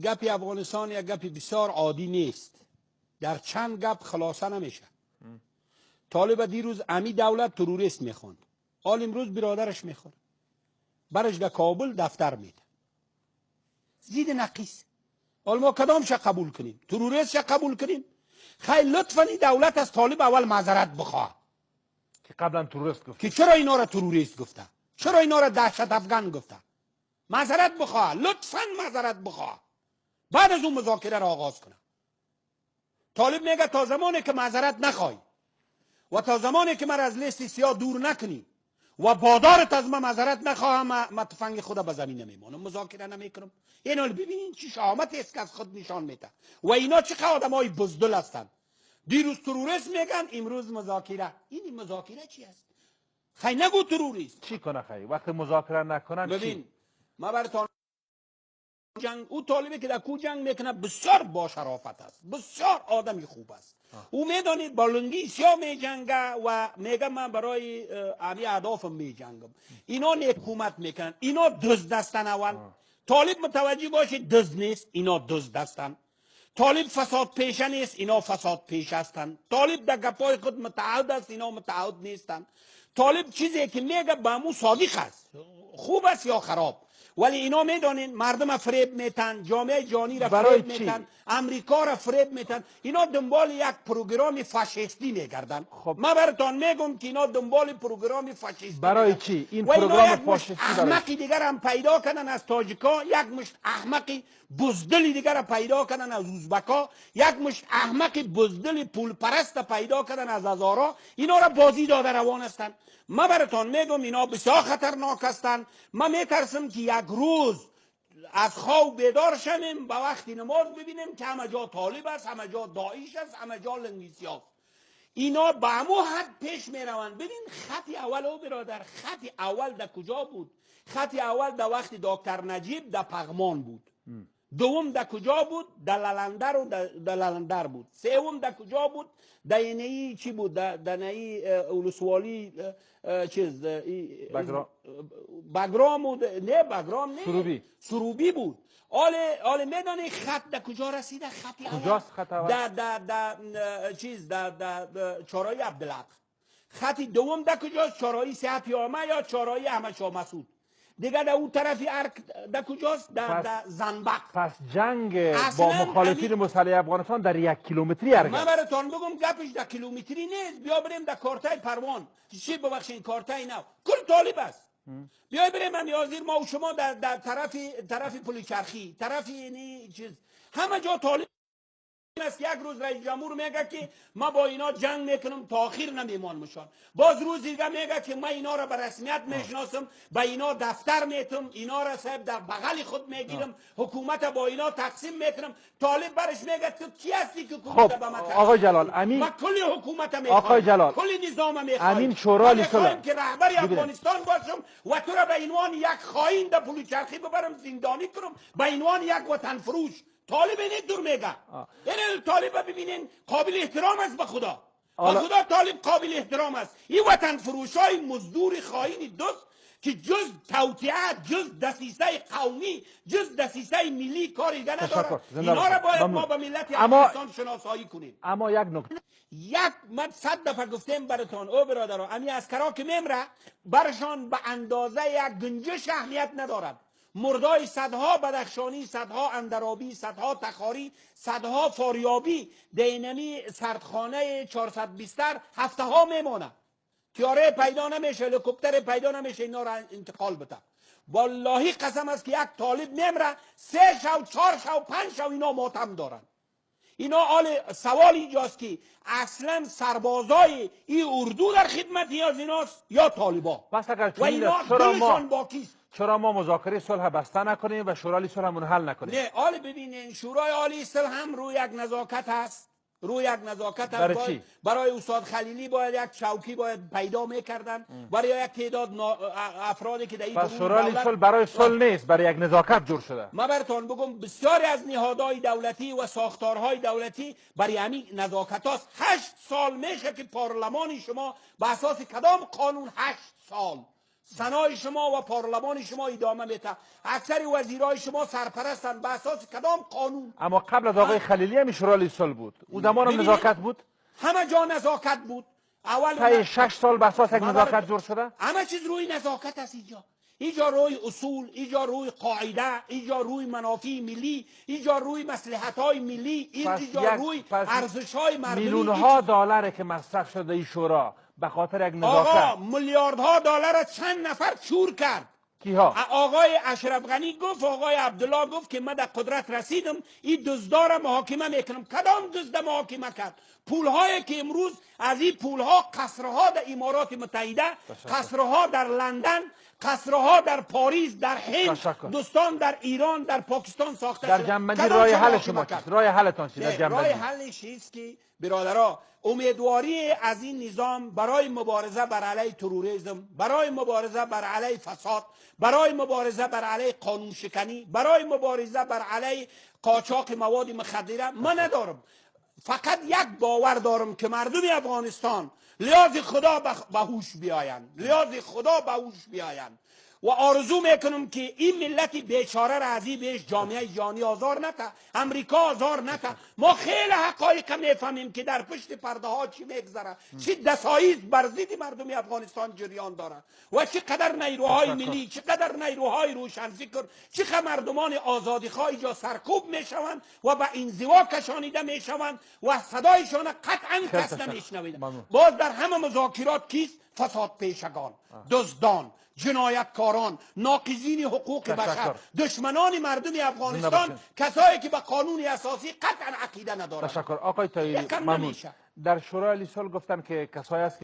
گپ افغانستان یک گپ بسیار عادی نیست، در چند گپ خلاصه نمیشه. طالب دیروز امی دولت تروریست میخوان، حال امروز برادرش میخوان، برش در کابل دفتر میده، زید نقیس. حال ما کدامش قبول کنیم؟ تروریست قبول کنیم؟ خیلی لطفا این دولت از طالب اول معذرت بخواه که قبلا تروریست گفت، که چرا اینا را تروریست گفته، چرا اینا را دهشت افغان گفته. معذرت بخواه، لطفا معذرت بخواه، بعد از اون مذاکره را آغاز کنه. طالب میگه تا زمانی که معذرت نخوای و تا زمانی که من از لیست سیاه دور نکنی و بادارت از من معذرت نخواهم، من تفنگ خود به زمین نمیمانم، مذاکره نمیکنم. اینا ببینین چی شهامتی است که از خود نشان میده و اینا چه آدمای بزدل هستند. دیروز تروریست میگن، امروز مذاکره. این مذاکره چی است؟ خی نگو تروریست. چی کنه خیلی وقتی مذاکره نکنن؟ ببین ما براتون جنگ، او طالبی که در کو جنگ میکنه بسیار با شرافت است، بسیار آدمی خوب است. او میدانید با لنگی سیاه میجنگه و میگه من برای امی اهدافم میجنگم. اینا حکومت میکنن، اینا دزد هستن. اول طالب متوجه باشید دزد نیست، اینا دزد هستن. طالب فساد پیشه نیست، اینا فساد پیشه هستن. طالب در گپای خود متعهد است، اینا متعهد نیستن. طالب چیزی که میگه به مو صادق است، خوب است یا خراب، ولی اینا میدونین مردم فریب میتن، جامعه جهانی را فریب میتن، امریکا را فریب میتن. اینا دنبال یک پروگرام فاشیستی میگردن. خب من براتون میگم که اینا دنبال پروگرام فاشیستی برای میگردن. چی این و اینا پروگرام یک مشت احمقی دیگر هم پیدا کردن از تاجیکا، یک مشت احمقی بزدلی دیگر را پیدا کردن از ازبکا، یک مشت احمقی بزدلی پول پرست پیدا کردن از هزارا. اینا را بازی داده روان هستند. من براتون میگم اینا بسیار خطرناک هستند. من میترسم که یک روز از خواب بیدار شویم، با وقتی نماز ببینیم که همه جا طالب است، همه جا داعش است، همه جا لنگیسی است. اینا به همو حد پیش می روند. ببین خط اول او برادر، خط اول در کجا بود؟ خط اول در وقت دکتر نجیب در پغمان بود. دوم در کجا بود؟ در للندر و در للندر بود. سوم در کجا بود؟ در اینهی چی بود؟ در نهی اولسوالی چیز بگرام بود. نه بگرام نه، سروبی بود. آل میدانی خط در کجا رسیده؟ خط کجاست خط اول؟ در چیز در چارای عبدالحق. خط دوم در کجاست؟ چارای صحت یامه یا چارای احمد شاه مسعود. دیگه در اون طرفی ارک در کجاست؟ در زنبق. پس جنگ با مخالفین مسلح افغانستان در 1 کیلومتری ارگن. من براتون بگم گپش در کیلومتری نیست. بیا بریم در کارتای پروان، چی ببخشید کارتای نو، کل طالب است. بیای بریم من یازیر ما و شما در طرف پلیچرخی، طرف اینی چیز، همه جا طالب است. یک روز رئیس جمهور میگه که ما با اینا جنگ میکنم تا آخر نمیمانمشان، باز روز دیگه میگه که ما اینا را به رسمیت میشناسم، با اینا دفتر میتم، اینا را صاحب در بغل خود میگیرم، حکومت با اینا تقسیم میکنم. طالب برش میگه تو کی هستی که حکومت به ما تقسیم؟ آقای جلال ما کل حکومت میخوایم، کل نظام میخوایم. امین شورا میخوایم که رهبر افغانستان باشم و تو را به عنوان یک خائن در پلیچرخی ببرم زندانی کنم، به عنوان یک وطن فروش. طالب اینه دور میگه. یعنی طالب ببینین قابل احترام است به خدا. به خدا طالب قابل احترام است. این وطن فروش های مزدور خائن دوست که جز توطئه، جز دسیسه قومی، جز دسیسه ملی کاری نداره. اینا را باید ما به ملت افغانستان شناسایی کنیم. اما یک نکته، من 100 دفعه گفتم براتون او برادران، امی عسکرا که میمره برشان به اندازه یک گنجش اهمیت ندارد. مردای صدها بدخشانی، صدها اندرابی، صدها تخاری، صدها فاریابی دینمی سردخانه 400 بستر هفته ها میمانه. تیاره پیدا نمیشه، هلیکوپتر پیدا نمیشه اینا را انتقال بده. والله قسم است که یک طالب میمره 3 شو 4 شو 5 شو اینا ماتم دارن. اینا سوال اینجاست که اصلا سربازای این اردو در خدمت از ایناست یا طالبا؟ بس اگر و اینا دلشان باکیست. چرا ما مذاکره صلح بسته نکنیم و شورای صلح منحل نکنیم؟ نه ببینین شورای عالی صلح هم روی یک نزاکت هست، روی یک نزاکت هست. برای استاد خلیلی باید یک چوکی باید پیدا میکردن برای یک تعداد افرادی که در این پس شورای صلح برای صلح نیست، برای یک نزاکت جور شده. من براتون بگم بسیاری از نهادهای دولتی و ساختارهای دولتی برای همین نزاکت هاست. 8 سال میشه که پارلمان شما به اساس کدام قانون 8 سال سنای شما و پارلمان شما ادامه میده. اکثر وزیرای شما سرپرستن به اساس کدام قانون؟ اما قبل از آقای خلیلی هم شورای لیگ صلح بود. او زمان هم نزاکت بود. همه جا نزاکت بود. طی 6 سال به اساس یک نزاکت جور شده. همه چیز روی نزاکت است. اینجا روی اصول، اینجا روی قاعده، اینجا روی منافع ملی، اینجا روی مصلحت‌های ملی، اینجا روی ارزش‌های مردمی. میلیون‌ها دلار که مصرف شده این شورا به خاطر یک نزاکت. آقا میلیاردها دلار چند نفر چور کرد؟ کیها؟ آقای اشرف غنی گفت، آقای عبدالله گفت که من در قدرت رسیدم این دزدا را محاکمه میکنم. کدام دزد محاکمه کرد؟ پولهایی که امروز از این پولها قصرها در امارات متحده، قصرها در لندن، قصرها در پاریس، در هند، دوستان در ایران، در پاکستان ساخته شده. در جنبندی راه حل شما چیست؟ راه حلتان چیست در جنبندی؟ راه حلش چیست که برادرها امیدواری از این نظام برای مبارزه بر علیه تروریسم، برای مبارزه بر علیه فساد، برای مبارزه بر علیه قانون شکنی، برای مبارزه بر علیه قاچاق مواد مخدره من ندارم. فقط یک باور دارم که مردم افغانستان لیاز خدا به هوش بیایند، لیاز خدا به هوش بیایند و آرزو میکنم که این ملت بیچاره را از این بیش جامعه جهانی آزار نده، امریکا آزار نده. ما خیلی حقایق میفهمیم که در پشت پرده ها چی میگذره، چی دسایز بر ضد مردم افغانستان جریان داره و چقدر نیروهای ملی، چقدر نیروهای روشنفکر، چقدر مردمان آزادیخواه اینجا سرکوب میشوند و به انزوا کشانیده میشوند و صدایشان قطعا کس نمیشنوید. باز در همه مذاکرات کیست؟ فساد پیشگان، دزدان، جنایتکاران، ناقضین حقوق بشر، دشمنان مردم افغانستان، کسایی که به قانون اساسی قطعا عقیده ندارند. تشکر. آقای طاهری ممنون. در شورای لیگ صلح گفتن که کسایی است